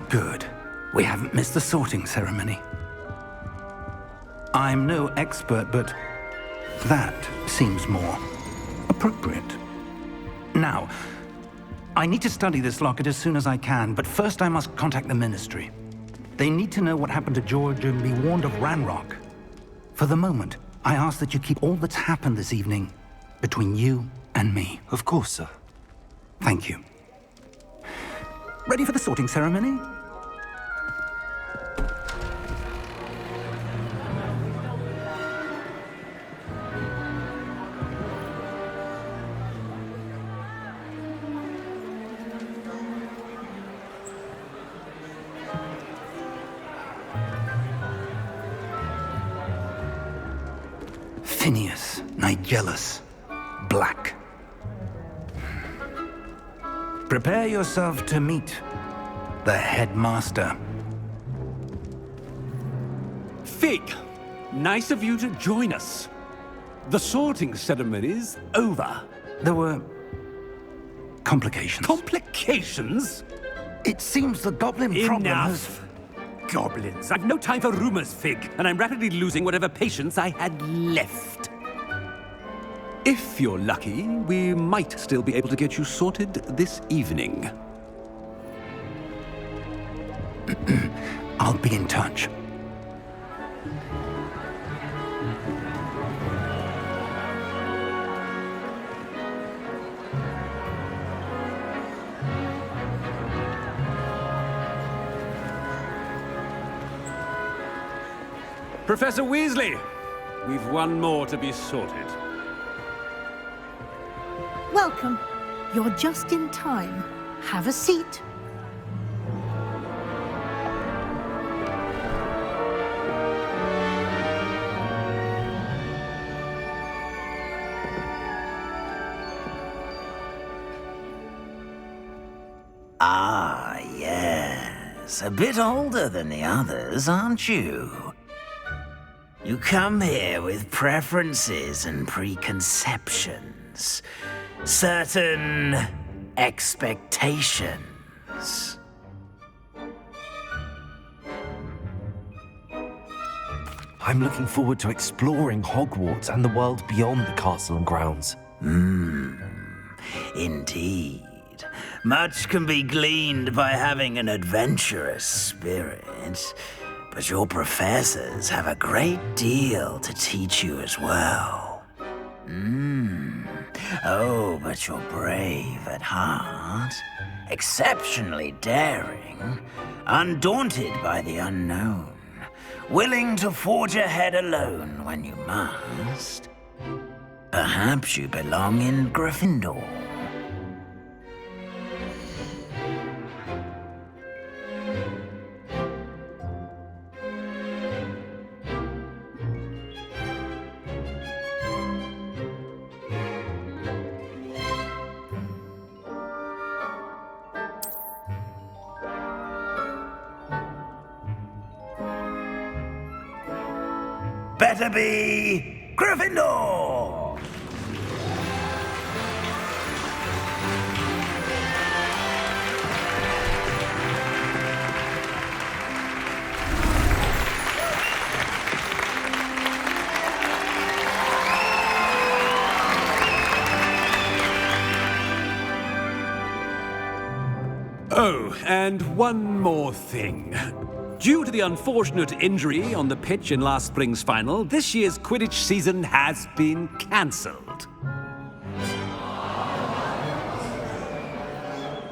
Good. We haven't missed the sorting ceremony. I'm no expert, but that seems more appropriate. Now, I need to study this locket as soon as I can, but first I must contact the Ministry. They need to know what happened to George and be warned of Ranrock. For the moment, I ask that you keep all that's happened this evening between you and me. Of course, sir. Thank you. Ready for the sorting ceremony? Phineas, Nigellus, Black. Prepare yourself to meet the headmaster. Fig, nice of you to join us. The sorting ceremony's over. There were complications. Complications? It seems the goblin problem has... Enough! Goblins. I've no time for rumors, Fig, and I'm rapidly losing whatever patience I had left. If you're lucky, we might still be able to get you sorted this evening. I'll be in touch. Professor Weasley, we've one more to be sorted. Welcome. You're just in time. Have a seat. Ah, yes. A bit older than the others, aren't you? You come here with preferences and preconceptions. Certain expectations. I'm looking forward to exploring Hogwarts and the world beyond the castle and grounds. Indeed. Much can be gleaned by having an adventurous spirit, but your professors have a great deal to teach you as well. Oh, but you're brave at heart, exceptionally daring, undaunted by the unknown, willing to forge ahead alone when you must. Perhaps you belong in Gryffindor. Better be Gryffindor! Oh, and one more thing. Due to the unfortunate injury on the pitch in last spring's final, this year's Quidditch season has been cancelled.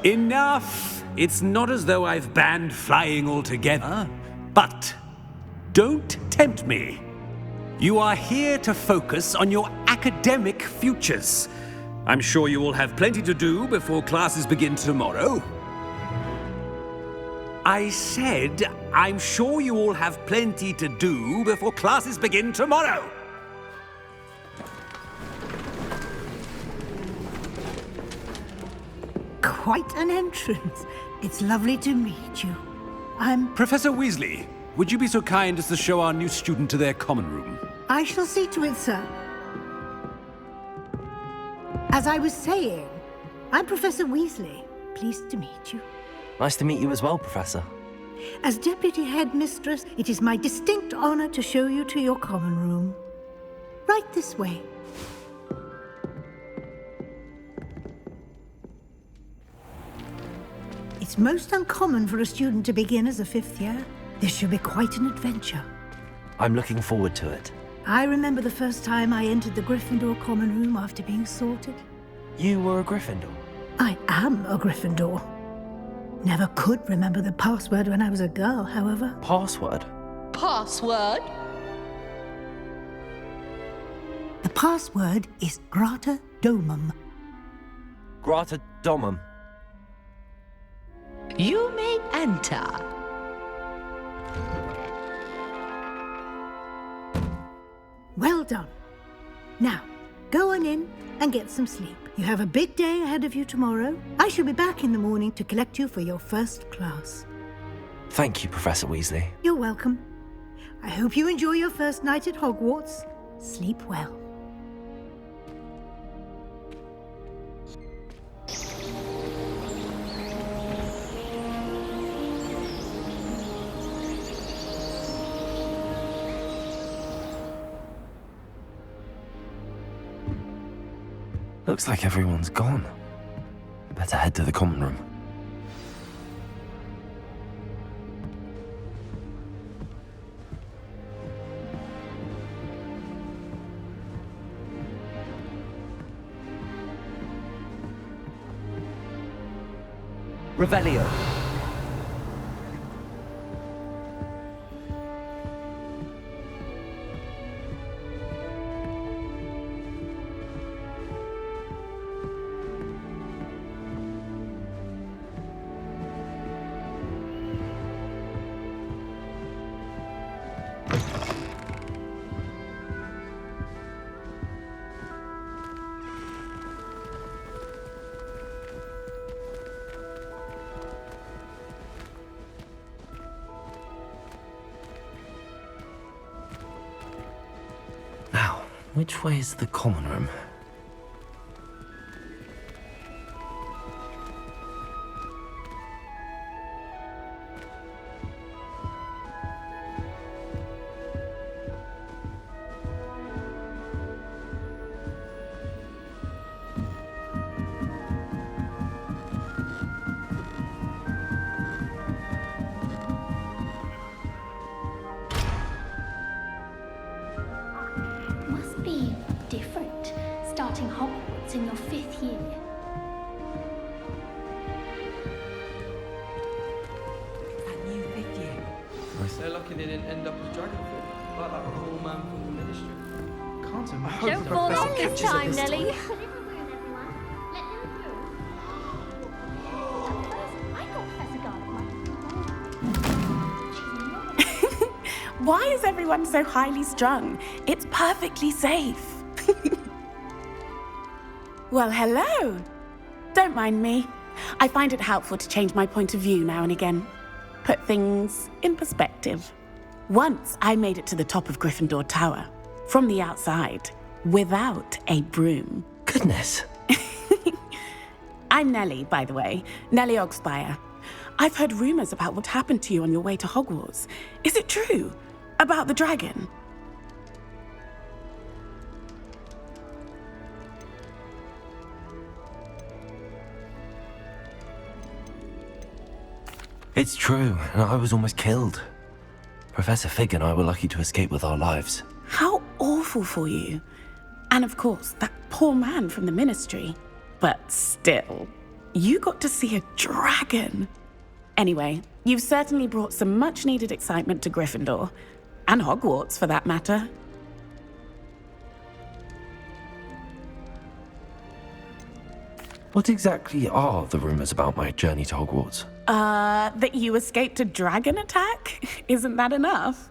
Enough! It's not as though I've banned flying altogether, but don't tempt me. You are here to focus on your academic futures. I'm sure you will have plenty to do before classes begin tomorrow. I said, I'm sure you all have plenty to do before classes begin tomorrow. Quite an entrance. It's lovely to meet you. Professor Weasley, would you be so kind as to show our new student to their common room? I shall see to it, sir. As I was saying, I'm Professor Weasley. Pleased to meet you. Nice to meet you as well, Professor. As Deputy Headmistress, it is my distinct honor to show you to your common room. Right this way. It's most uncommon for a student to begin as a 5th year. This should be quite an adventure. I'm looking forward to it. I remember the first time I entered the Gryffindor common room after being sorted. You were a Gryffindor? I am a Gryffindor. Never could remember the password when I was a girl, however. Password? Password? The password is Grata Domum. Grata Domum. You may enter. Well done. Now, go on in and get some sleep. You have a big day ahead of you tomorrow. I shall be back in the morning to collect you for your first class. Thank you, Professor Weasley. You're welcome. I hope you enjoy your first night at Hogwarts. Sleep well. Looks like everyone's gone. Better head to the common room. Revelio. Now, which way is the common room? Must be different, starting Hogwarts in your 5th year. That new 5th year. They're lucky they didn't end up as Dragonford, like that poor man from the Ministry. Can't imagine. Don't fall off this time, Nelly. Why is everyone so highly strung? It's perfectly safe. Well, hello. Don't mind me. I find it helpful to change my point of view now and again. Put things in perspective. Once I made it to the top of Gryffindor Tower, from the outside, without a broom. Goodness. I'm Nellie, by the way. Nellie Ogspire. I've heard rumors about what happened to you on your way to Hogwarts. Is it true? About the dragon? It's true, and I was almost killed. Professor Fig and I were lucky to escape with our lives. How awful for you. And of course, that poor man from the Ministry. But still, you got to see a dragon. Anyway, you've certainly brought some much-needed excitement to Gryffindor. And Hogwarts, for that matter. What exactly are the rumors about my journey to Hogwarts? That you escaped a dragon attack? Isn't that enough?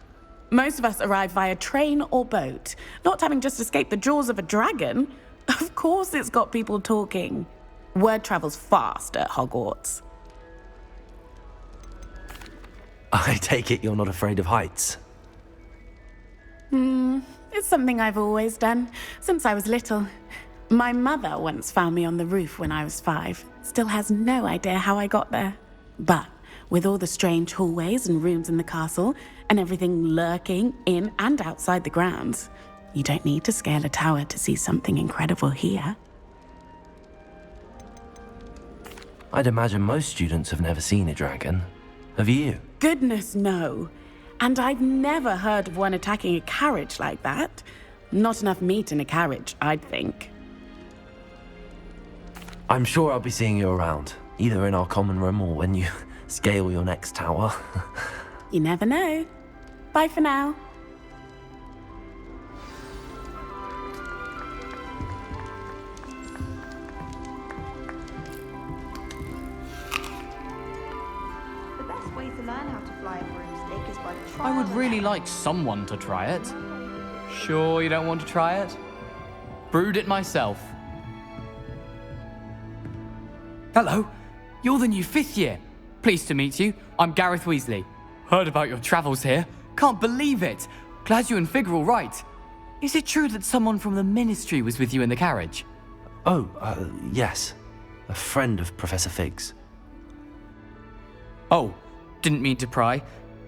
Most of us arrive via train or boat, not having just escaped the jaws of a dragon. Of course it's got people talking. Word travels fast at Hogwarts. I take it you're not afraid of heights. It's something I've always done, since I was little. My mother once found me on the roof when I was 5. Still has no idea how I got there. But With all the strange hallways and rooms in the castle, and everything lurking in and outside the grounds, you don't need to scale a tower to see something incredible here. I'd imagine most students have never seen a dragon. Have you? Goodness, no. And I've never heard of one attacking a carriage like that. Not enough meat in a carriage, I'd think. I'm sure I'll be seeing you around, either in our common room or when you scale your next tower. You never know. Bye for now. The best way to learn how to fly a broomstick is by trial. I would really like someone to try it. Sure you don't want to try it? Brewed it myself. Hello, you're the new 5th year. Pleased to meet you. I'm Gareth Weasley. Heard about your travels here. Can't believe it. Glad you and Fig are all right. Is it true that someone from the Ministry was with you in the carriage? Oh, yes. A friend of Professor Fig's. Oh, didn't mean to pry.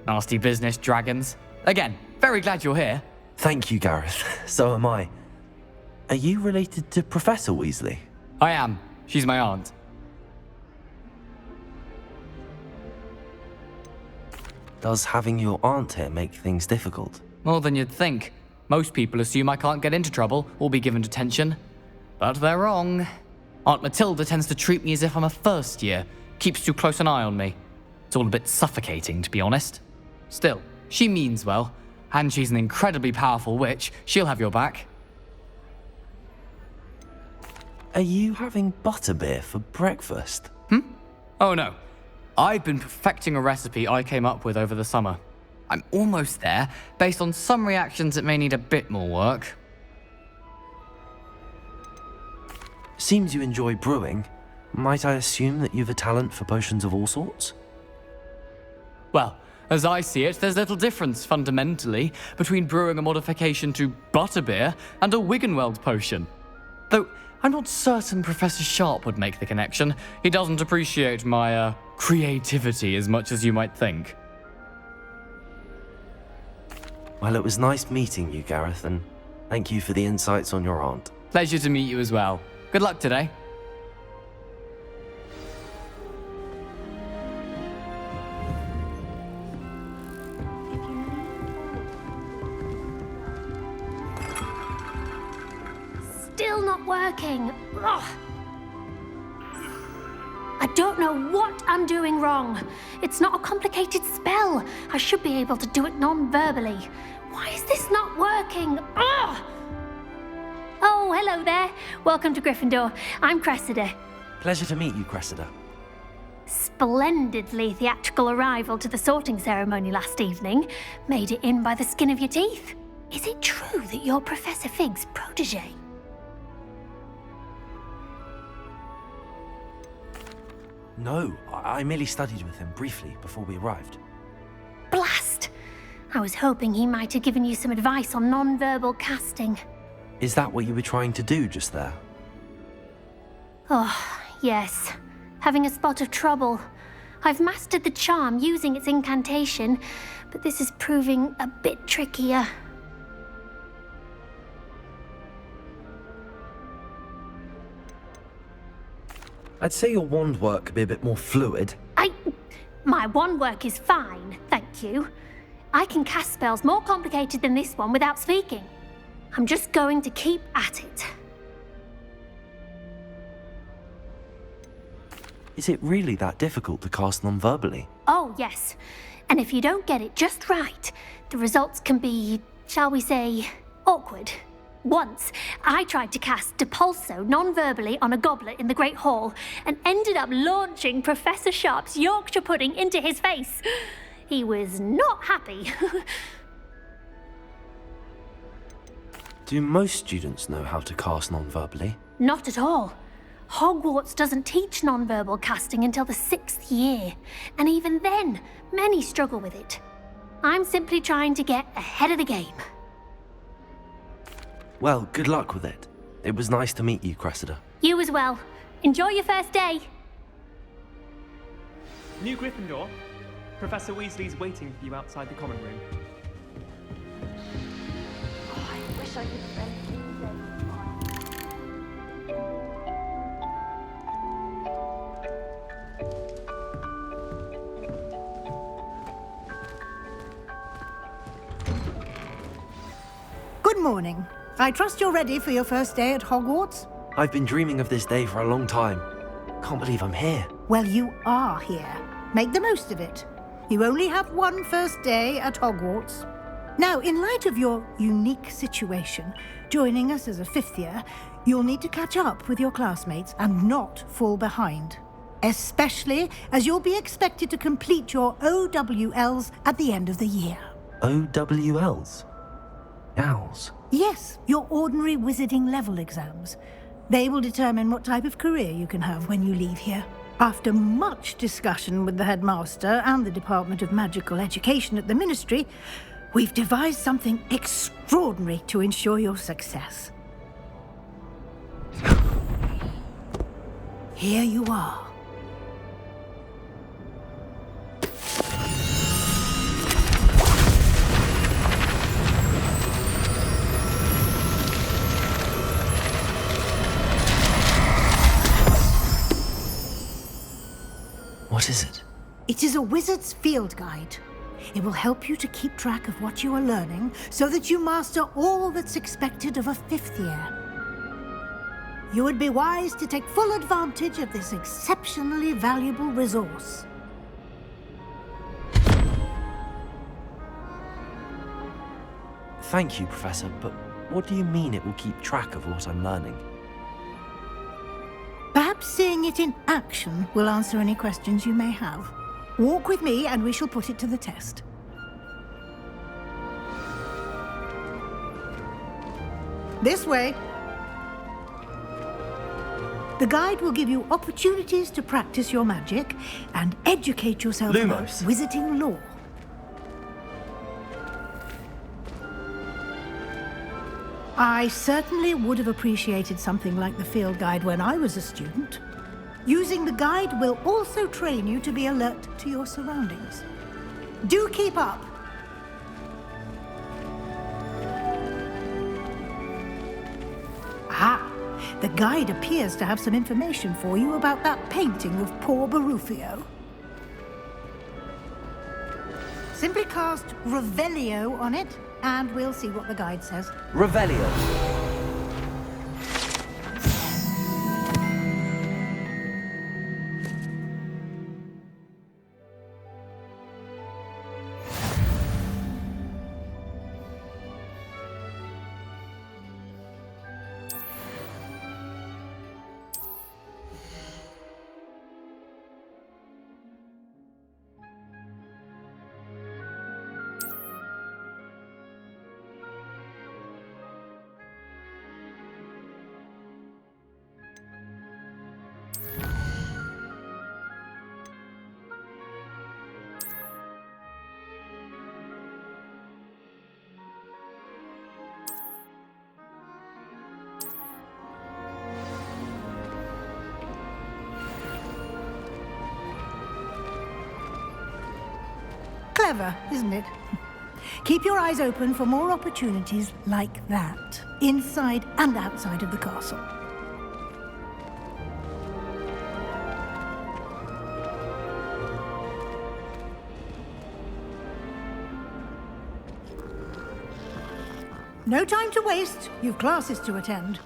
Nasty business, dragons. Again, very glad you're here. Thank you, Gareth. So am I. Are you related to Professor Weasley? I am. She's my aunt. Does having your aunt here make things difficult? More than you'd think. Most people assume I can't get into trouble or be given detention. But they're wrong. Aunt Matilda tends to treat me as if I'm a first year. Keeps too close an eye on me. It's all a bit suffocating, to be honest. Still, she means well. And she's an incredibly powerful witch. She'll have your back. Are you having butterbeer for breakfast? Oh no. I've been perfecting a recipe I came up with over the summer. I'm almost there, based on some reactions that may need a bit more work. Seems you enjoy brewing. Might I assume that you've a talent for potions of all sorts? Well, as I see it, there's little difference, fundamentally, between brewing a modification to butterbeer and a Wiggenweld potion. Though, I'm not certain Professor Sharp would make the connection. He doesn't appreciate my, creativity as much as you might think. Well, it was nice meeting you, Gareth, and thank you for the insights on your aunt. Pleasure to meet you as well. Good luck today. Still not working. Ugh. I don't know what I'm doing wrong. It's not a complicated spell. I should be able to do it non-verbally. Why is this not working? Ugh. Oh, hello there. Welcome to Gryffindor. I'm Cressida. Pleasure to meet you, Cressida. Splendidly theatrical arrival to the sorting ceremony last evening. Made it in by the skin of your teeth. Is it true that you're Professor Fig's protege? No, I merely studied with him briefly before we arrived. Blast! I was hoping he might have given you some advice on non-verbal casting. Is that what you were trying to do just there? Oh, yes. Having a spot of trouble. I've mastered the charm using its incantation, but this is proving a bit trickier. I'd say your wand work could be a bit more fluid. My wand work is fine, thank you. I can cast spells more complicated than this one without speaking. I'm just going to keep at it. Is it really that difficult to cast non-verbally? Oh, yes. And if you don't get it just right, the results can be, shall we say, awkward. Once, I tried to cast Depulso non-verbally on a goblet in the Great Hall and ended up launching Professor Sharp's Yorkshire pudding into his face. He was not happy. Do most students know how to cast non-verbally? Not at all. Hogwarts doesn't teach non-verbal casting until the 6th year, and even then, many struggle with it. I'm simply trying to get ahead of the game. Well, good luck with it. It was nice to meet you, Cressida. You as well. Enjoy your first day. New Gryffindor, Professor Weasley's waiting for you outside the common room. Oh, I wish I could spend 2 days. Good morning. I trust you're ready for your first day at Hogwarts? I've been dreaming of this day for a long time. Can't believe I'm here. Well, you are here. Make the most of it. You only have one first day at Hogwarts. Now, in light of your unique situation, joining us as a 5th year, you'll need to catch up with your classmates and not fall behind. Especially as you'll be expected to complete your OWLs at the end of the year. OWLs? Owls? Yes, your ordinary wizarding level exams. They will determine what type of career you can have when you leave here. After much discussion with the headmaster and the Department of Magical Education at the Ministry, we've devised something extraordinary to ensure your success. Here you are. What is it? It is a wizard's field guide. It will help you to keep track of what you are learning so that you master all that's expected of a 5th year. You would be wise to take full advantage of this exceptionally valuable resource. Thank you, Professor, but what do you mean it will keep track of what I'm learning? Perhaps seeing it in action will answer any questions you may have. Walk with me and we shall put it to the test. This way. The guide will give you opportunities to practice your magic and educate yourself about Lumos. wizarding lore. I certainly would have appreciated something like the field guide when I was a student. Using the guide will also train you to be alert to your surroundings. Do keep up. Ah, the guide appears to have some information for you about that painting of poor Barufio. Simply cast Revelio on it, and we'll see what the guide says. Revelio. Clever, isn't it? Keep your eyes open for more opportunities like that, inside and outside of the castle. No time to waste. You've classes to attend.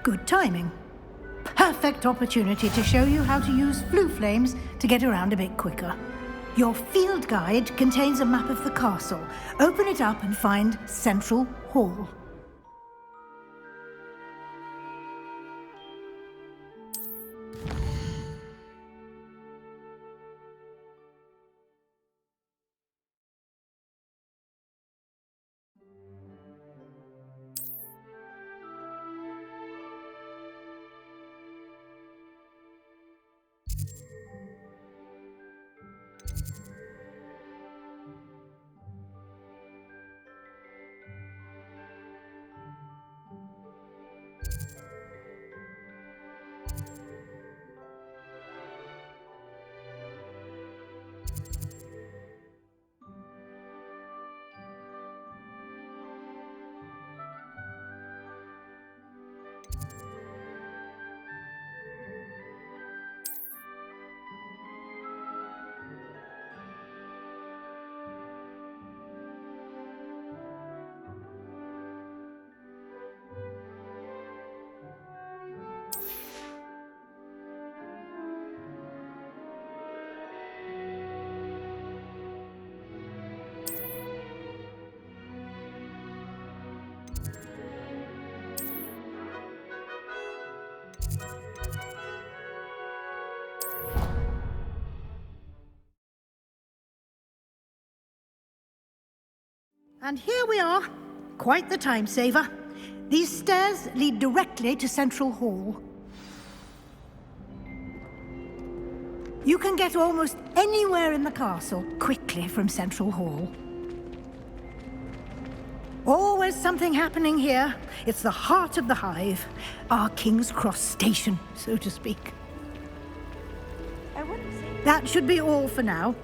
Good timing. Perfect opportunity to show you how to use flue flames to get around a bit quicker. Your field guide contains a map of the castle. Open it up and find Central Hall. And here we are. Quite the time saver. These stairs lead directly to Central Hall. You can get almost anywhere in the castle quickly from Central Hall. Always something happening here. It's the heart of the hive. Our King's Cross station, so to speak. That should be all for now.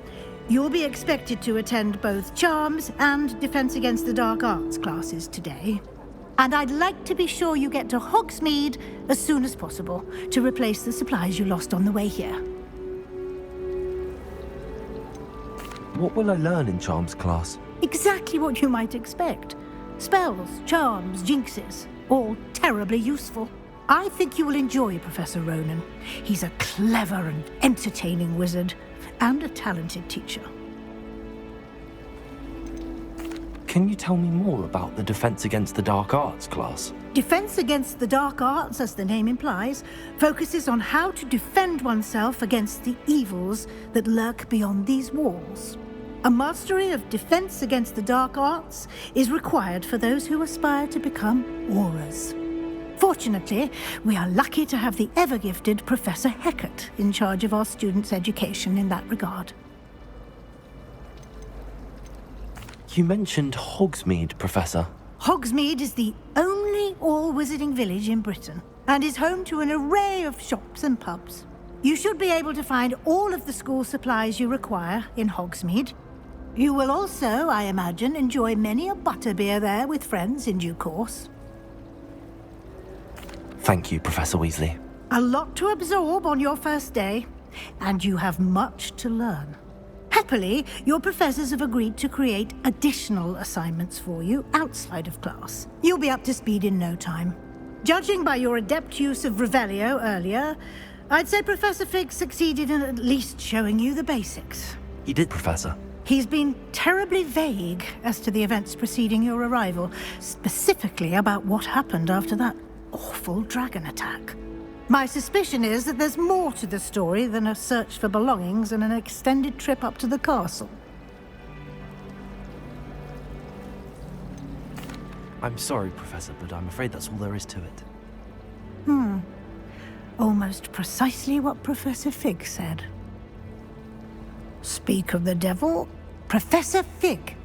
You'll be expected to attend both Charms and Defense Against the Dark Arts classes today. And I'd like to be sure you get to Hogsmeade as soon as possible to replace the supplies you lost on the way here. What will I learn in Charms class? Exactly what you might expect. Spells, charms, jinxes, all terribly useful. I think you will enjoy Professor Ronan. He's a clever and entertaining wizard, and a talented teacher. Can you tell me more about the Defense Against the Dark Arts class? Defense Against the Dark Arts, as the name implies, focuses on how to defend oneself against the evils that lurk beyond these walls. A mastery of Defense Against the Dark Arts is required for those who aspire to become Aurors. Fortunately, we are lucky to have the ever-gifted Professor Hecat in charge of our students' education in that regard. You mentioned Hogsmeade, Professor. Hogsmeade is the only all-wizarding village in Britain and is home to an array of shops and pubs. You should be able to find all of the school supplies you require in Hogsmeade. You will also, I imagine, enjoy many a butterbeer there with friends in due course. Thank you, Professor Weasley. A lot to absorb on your first day, and you have much to learn. Happily, your professors have agreed to create additional assignments for you outside of class. You'll be up to speed in no time. Judging by your adept use of Revelio earlier, I'd say Professor Fig succeeded in at least showing you the basics. He did, Professor. He's been terribly vague as to the events preceding your arrival, specifically about what happened after that awful dragon attack. My suspicion is that there's more to the story than a search for belongings and an extended trip up to the castle. I'm sorry, Professor, but I'm afraid that's all there is to it. Almost precisely what Professor Fig said. Speak of the devil, Professor Fig.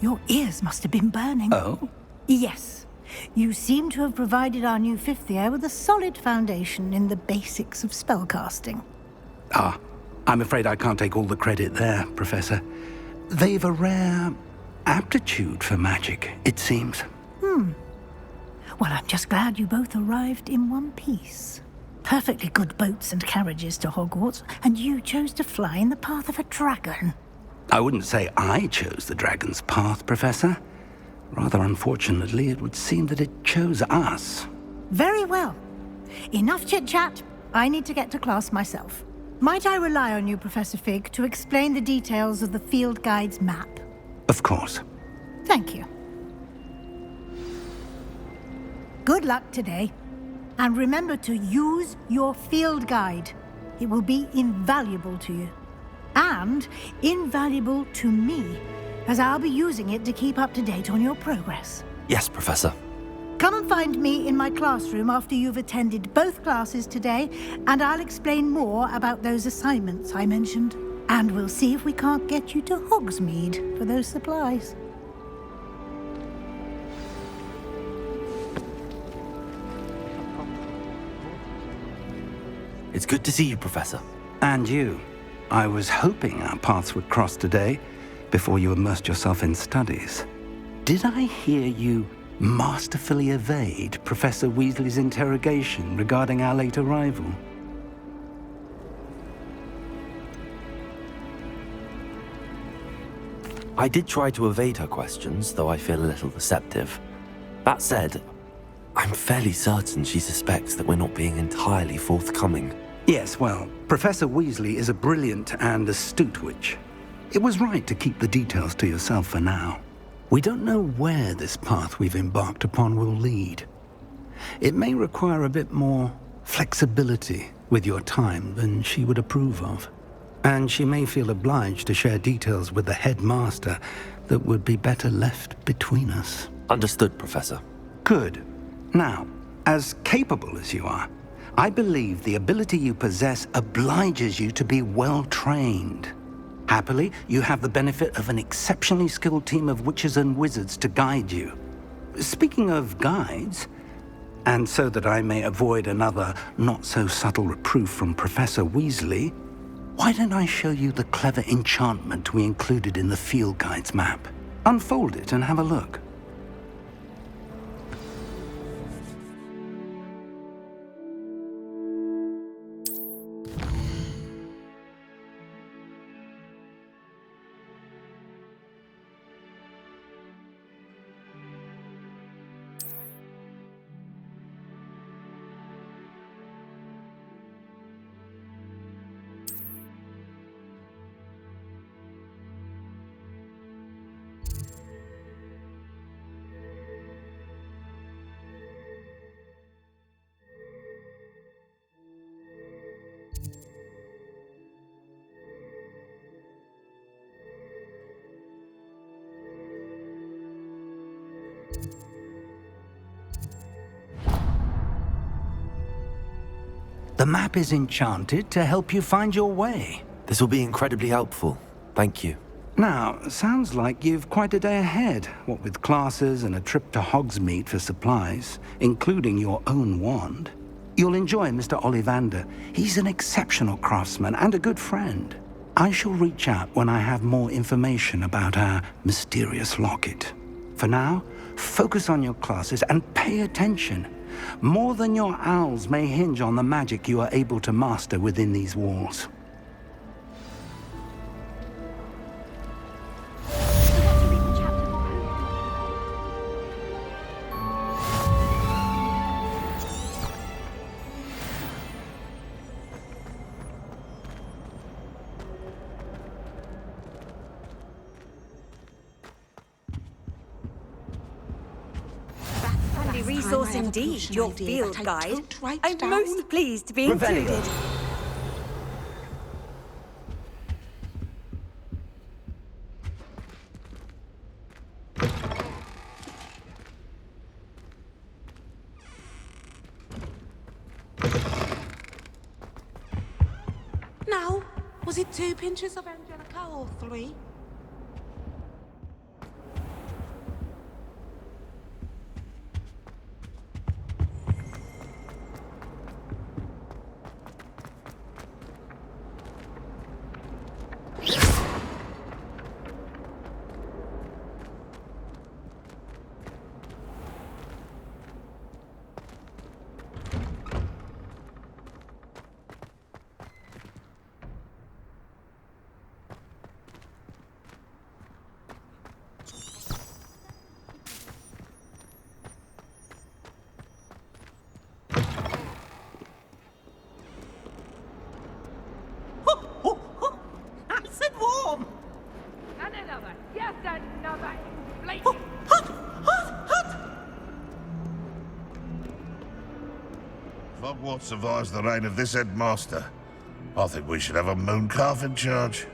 Your ears must have been burning. Oh? Yes. You seem to have provided our new fifth year with a solid foundation in the basics of spellcasting. Ah, I'm afraid I can't take all the credit there, Professor. They've a rare aptitude for magic, it seems. Well, I'm just glad you both arrived in one piece. Perfectly good boats and carriages to Hogwarts, and you chose to fly in the path of a dragon. I wouldn't say I chose the dragon's path, Professor. Rather unfortunately, it would seem that it chose us. Very well. Enough chit-chat. I need to get to class myself. Might I rely on you, Professor Fig, to explain the details of the field guide's map? Of course. Thank you. Good luck today. And remember to use your field guide. It will be invaluable to you. And invaluable to me, as I'll be using it to keep up to date on your progress. Yes, Professor. Come and find me in my classroom after you've attended both classes today, and I'll explain more about those assignments I mentioned. And we'll see if we can't get you to Hogsmeade for those supplies. It's good to see you, Professor. And you. I was hoping our paths would cross today, before you immersed yourself in studies. Did I hear you masterfully evade Professor Weasley's interrogation regarding our late arrival? I did try to evade her questions, though I feel a little deceptive. That said, I'm fairly certain she suspects that we're not being entirely forthcoming. Yes, well, Professor Weasley is a brilliant and astute witch. It was right to keep the details to yourself for now. We don't know where this path we've embarked upon will lead. It may require a bit more flexibility with your time than she would approve of. And she may feel obliged to share details with the headmaster that would be better left between us. Understood, Professor. Good. Now, as capable as you are, I believe the ability you possess obliges you to be well trained. Happily, you have the benefit of an exceptionally skilled team of witches and wizards to guide you. Speaking of guides, and so that I may avoid another not-so-subtle reproof from Professor Weasley, why don't I show you the clever enchantment we included in the field guide's map? Unfold it and have a look. The map is enchanted to help you find your way. This will be incredibly helpful. Thank you. Now, sounds like you've quite a day ahead, what with classes and a trip to Hogsmeade for supplies, including your own wand. You'll enjoy Mr. Ollivander. He's an exceptional craftsman and a good friend. I shall reach out when I have more information about our mysterious locket. For now, focus on your classes and pay attention. More than your owls may hinge on the magic you are able to master within these walls. Resource indeed, your field guide. I'm most pleased to be included. Now, was it 2 pinches of Angelica or 3? Hogwarts survives the reign of this headmaster. I think we should have a mooncalf in charge.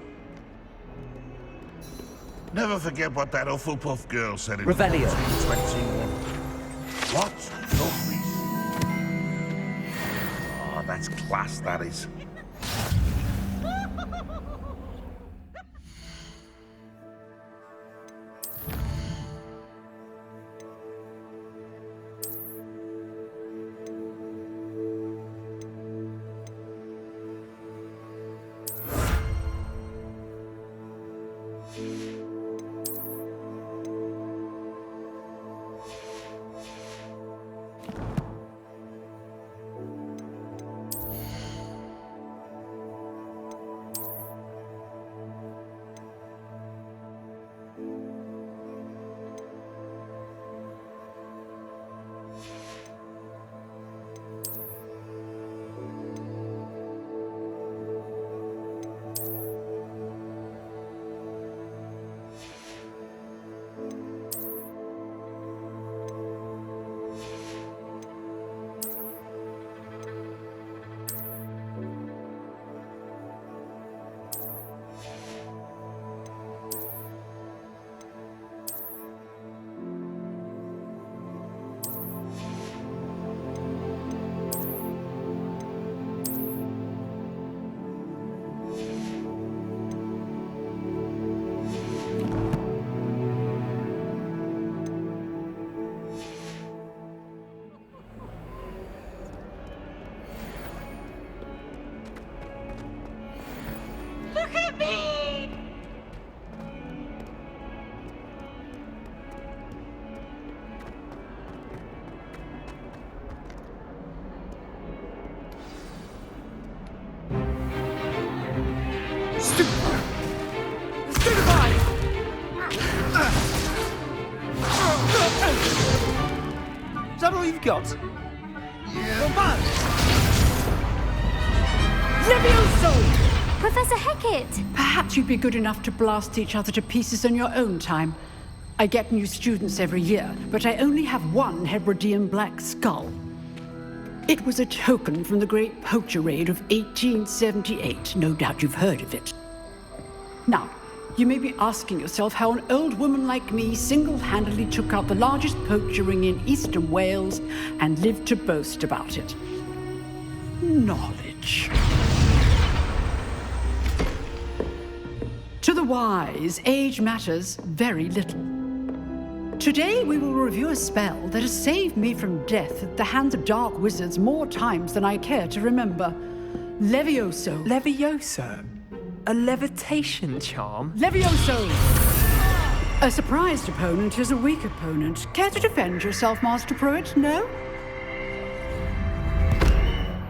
Never forget what that Hufflepuff girl said in Revelio. 2021. What? Trophies? Oh, that's class, that is. Is that all you've got? Levioso! Professor Hecat! Perhaps you'd be good enough to blast each other to pieces in your own time. I get new students every year, but I only have one Hebridean black skull. It was a token from the Great Poacher Raid of 1878. No doubt you've heard of it. Now, you may be asking yourself how an old woman like me single-handedly took out the largest poacher ring in eastern Wales and lived to boast about it. Knowledge. To the wise, age matters very little. Today we will review a spell that has saved me from death at the hands of dark wizards more times than I care to remember. Levioso. Levioso? A levitation charm? Levioso! A surprised opponent is a weak opponent. Care to defend yourself, Master Pruitt? No?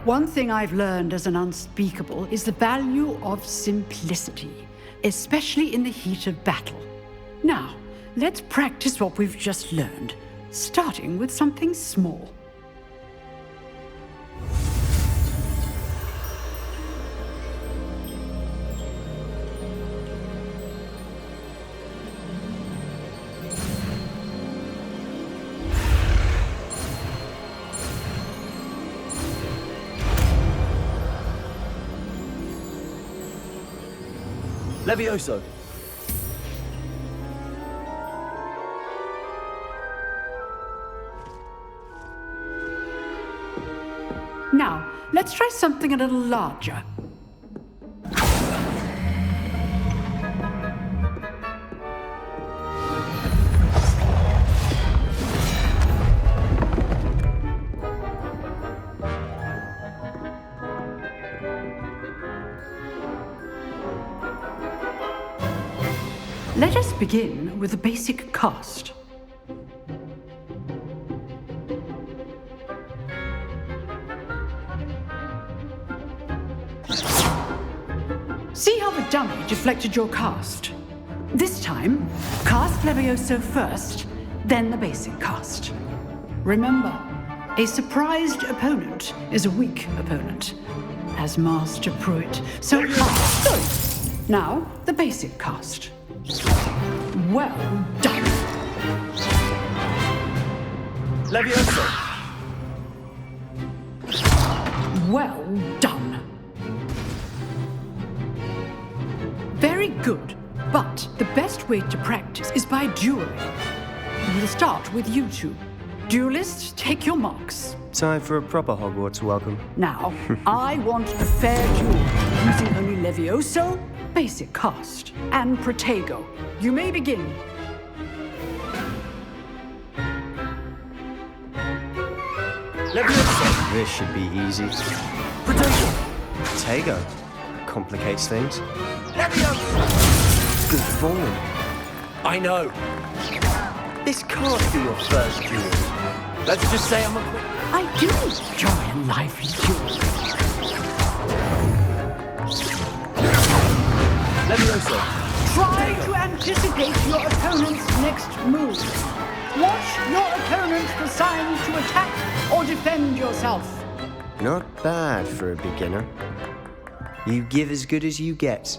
One thing I've learned as an unspeakable is the value of simplicity, especially in the heat of battle. Now, let's practice what we've just learned, starting with something small. Levioso. Now, let's try something a little larger. Let us begin with the basic cast. See how the dummy deflected your cast? This time, cast Levioso first, then the basic cast. Remember, a surprised opponent is a weak opponent, as Master Pruitt so good. Now, the basic cast. Well done. Levioso. Well done. Very good, but the best way to practice is by dueling. We'll start with you two. Duelists, take your marks. Time for a proper Hogwarts welcome. Now, I want a fair duel, using only Levioso, basic cast, and Protego. You may begin. Levioso. This should be easy. Protego. Protego. Complicates things. Levioso. Good form. I know. This can't be your first duel. Let's just say I'm a quick... I do enjoy a lively duel. Levioso. Try to anticipate your opponent's next move. Watch your opponent for signs to attack or defend yourself. Not bad for a beginner. You give as good as you get.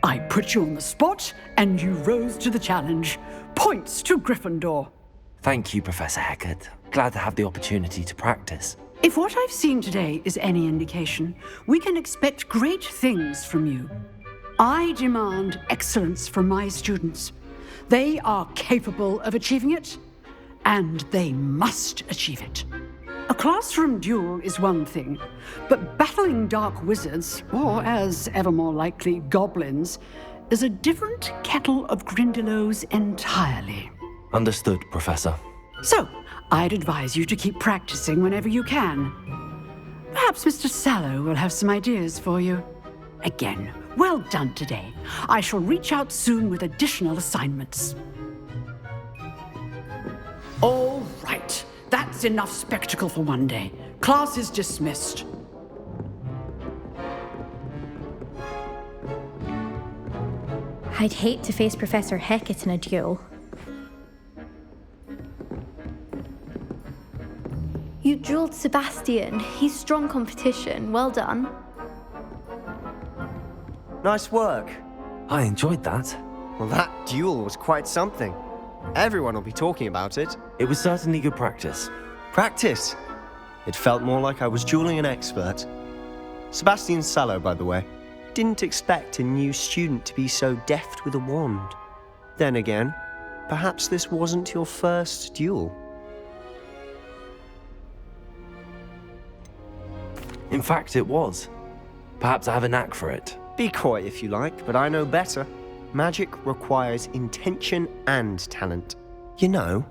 I put you on the spot, and you rose to the challenge. Points to Gryffindor. Thank you, Professor Hecat. Glad to have the opportunity to practice. If what I've seen today is any indication, we can expect great things from you. I demand excellence from my students. They are capable of achieving it, and they must achieve it. A classroom duel is one thing, but battling dark wizards, or as ever more likely, goblins, is a different kettle of Grindylows entirely. Understood, Professor. So, I'd advise you to keep practicing whenever you can. Perhaps Mr. Sallow will have some ideas for you. Again, well done today. I shall reach out soon with additional assignments. All right. That's enough spectacle for one day. Class is dismissed. I'd hate to face Professor Hecat in a duel. You dueled Sebastian. He's strong competition. Well done. Nice work. I enjoyed that. Well, that duel was quite something. Everyone will be talking about it. It was certainly good practice. Practice? It felt more like I was dueling an expert. Sebastian Sallow, by the way. Didn't expect a new student to be so deft with a wand. Then again, perhaps this wasn't your first duel. In fact, it was. Perhaps I have a knack for it. Be coy if you like, but I know better. Magic requires intention and talent. You know,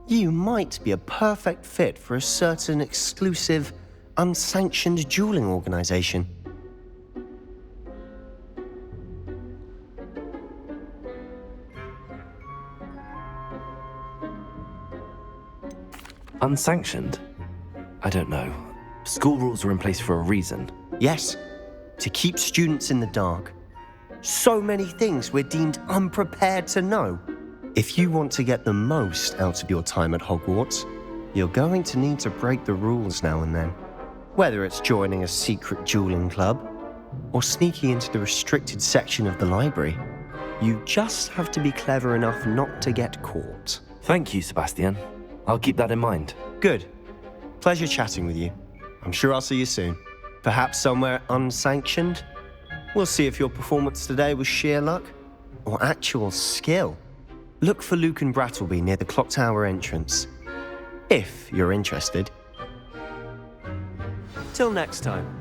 you might be a perfect fit for a certain exclusive, unsanctioned dueling organization. Unsanctioned? I don't know. School rules are in place for a reason. Yes, to keep students in the dark. So many things we're deemed unprepared to know. If you want to get the most out of your time at Hogwarts, you're going to need to break the rules now and then. Whether it's joining a secret dueling club, or sneaking into the restricted section of the library, you just have to be clever enough not to get caught. Thank you, Sebastian. I'll keep that in mind. Good. Pleasure chatting with you. I'm sure I'll see you soon. Perhaps somewhere unsanctioned? We'll see if your performance today was sheer luck or actual skill. Look for Luke and Brattleby near the clock tower entrance, if you're interested. Till next time.